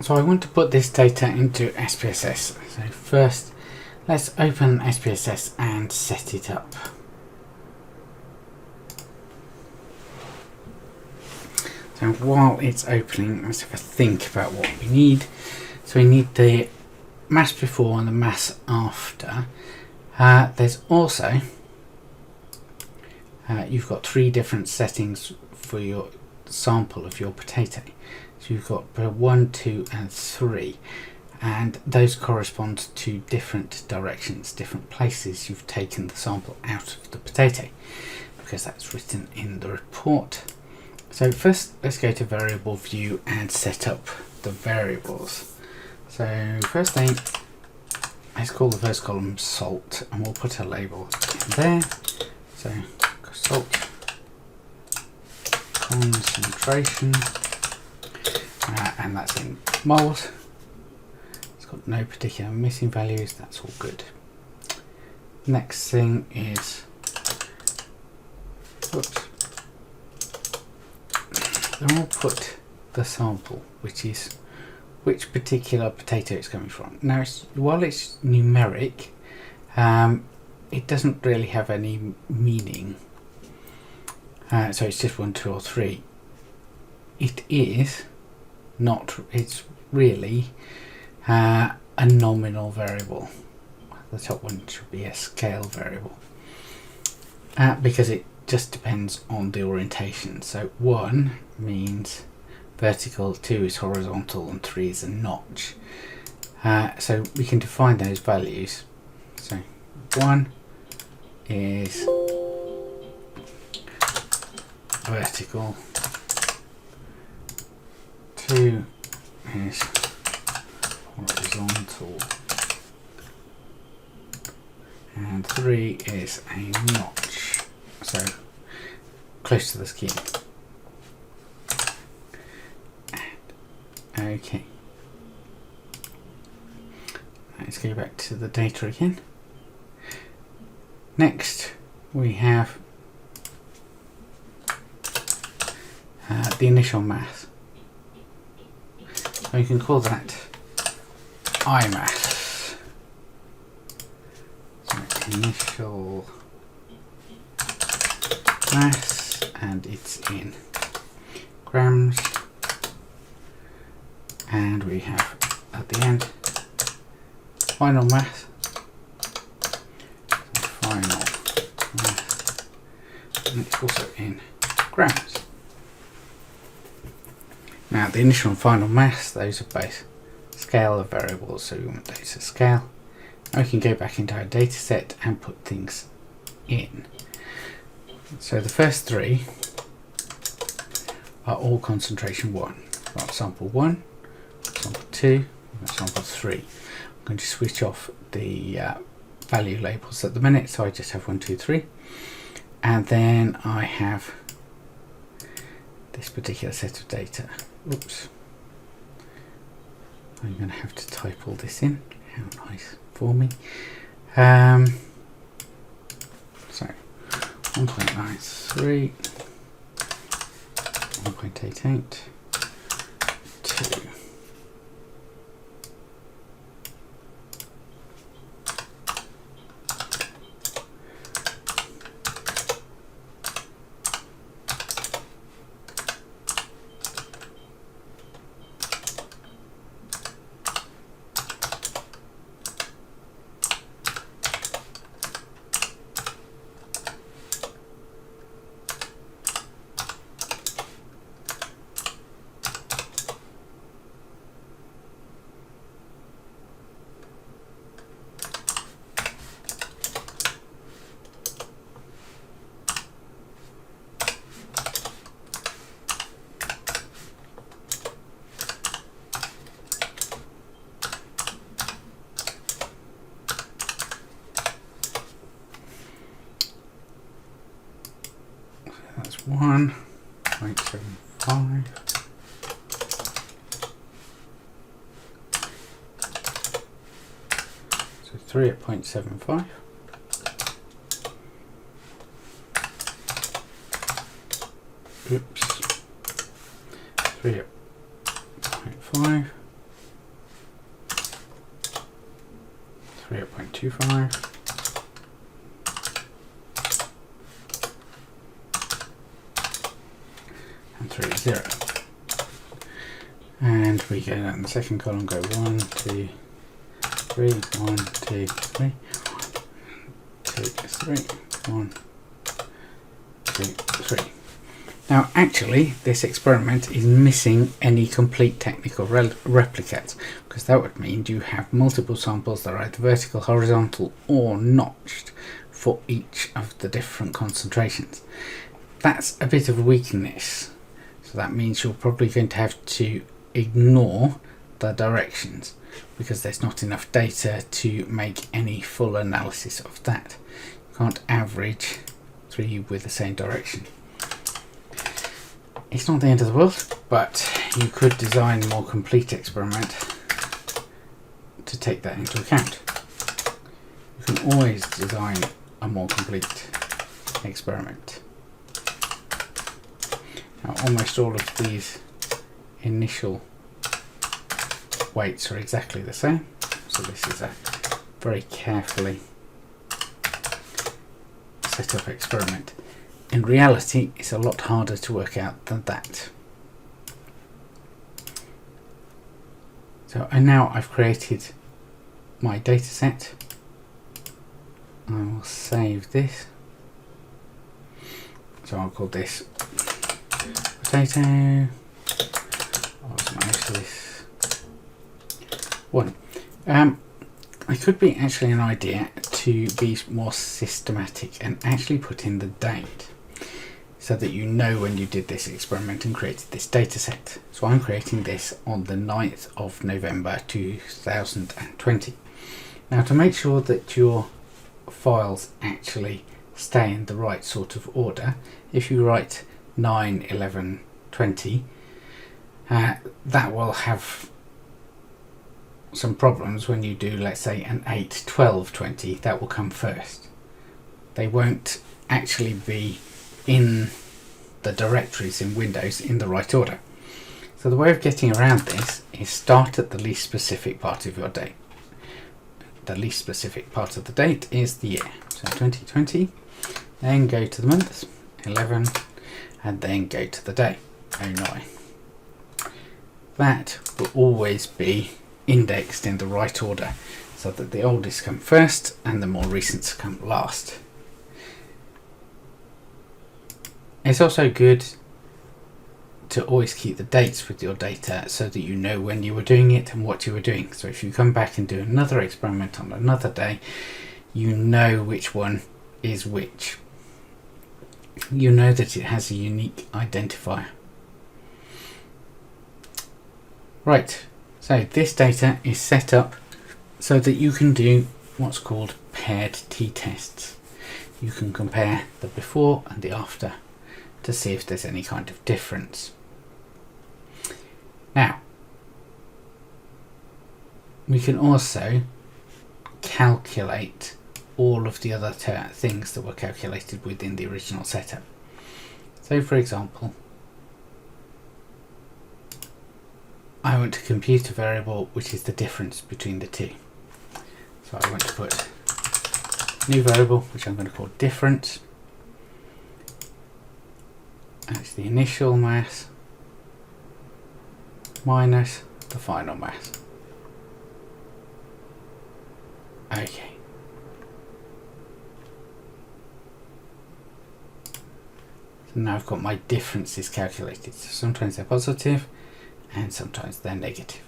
So I want to put this data into SPSS. So first, let's open SPSS and set it up. So while it's opening, let's have a think about what we need. So we need the mass before and the mass after. There's also, you've got 3 different settings for your sample of your potato. So you've got 1, 2 and 3, and those correspond to different directions, different places you've taken the sample out of the potato, because that's written in the report. So first, let's go to variable view and set up the variables. So first thing, let's call the first column salt, and we'll put a label in there. So salt concentration, and that's in moles. It's got no particular missing values, that's all good. Next thing is, whoops, then we'll put the sample, which is which particular potato it's coming from. Now, while it's numeric, it doesn't really have any meaning. So it's just 1, 2 or 3. It is not, it's really a nominal variable. The top one should be a scale variable, because it just depends on the orientation. So 1 means vertical, 2 is horizontal, and 3 is a notch. So we can define those values. So 1 is vertical, 2 is horizontal, and 3 is a notch, so close to the skin. Okay, let's go back to the data again. Next we have the initial mass. So you can call that I mass. So initial mass, and it's in grams. And we have at the end final mass. Final mass, and it's also in grams. Now the initial and final mass, those are both scale of variables, so we want those to scale. Now we can go back into our data set and put things in. So the first 3 are all concentration 1. We've got sample 1, sample 2, and sample 3. I'm going to switch off the value labels at the minute, so I just have 1, 2, 3. And then I have this particular set of data. Oops. I'm going to have to type all this in. How nice for me. So 1.93, 1.88, 2. That's 1.75. So 3 at 0.75. Oops. 3 at 0.5. 38.25. And 3, 0. And we go down the second column, go 1, 2, 3, 1, 2, 3, 2, 3, 1, 2, 3. Now actually this experiment is missing any complete technical replicates, because that would mean you have multiple samples that are either vertical, horizontal or notched for each of the different concentrations. That's a bit of a weakness, so that means you're probably going to have to ignore the directions because there's not enough data to make any full analysis of that. You can't average 3 with the same direction. It's not the end of the world, but you could design a more complete experiment to take that into account. You can always design a more complete experiment. Now, almost all of these initial weights are exactly the same, so this is a very carefully set up experiment. In reality, it's a lot harder to work out than that. So, and now I've created my data set. I will save this. So I'll call this potato osmosis 1. It could be actually an idea to be more systematic and actually put in the date, so that you know when you did this experiment and created this data set. So I'm creating this on the 9th of November 2020. Now, to make sure that your files actually stay in the right sort of order, if you write 9/11/20, that will have some problems when you do, let's say, an 8/12/20. That will come first. They won't actually be in the directories in Windows in the right order. So the way of getting around this is start at the least specific part of your date. The least specific part of the date is the year. So 2020, then go to the month, 11, and then go to the day, 09. That will always be indexed in the right order, so that the oldest come first and the more recent come last. It's also good to always keep the dates with your data so that you know when you were doing it and what you were doing. So if you come back and do another experiment on another day, you know which one is which. You know that it has a unique identifier. Right, so this data is set up so that you can do what's called paired t-tests. You can compare the before and the after to see if there's any kind of difference. Now, we can also calculate all of the other things that were calculated within the original setup. So for example, I want to compute a variable which is the difference between the two. So I want to put a new variable which I'm going to call difference. That's the initial mass minus the final mass. Okay. So now I've got my differences calculated. So sometimes they're positive and sometimes they're negative.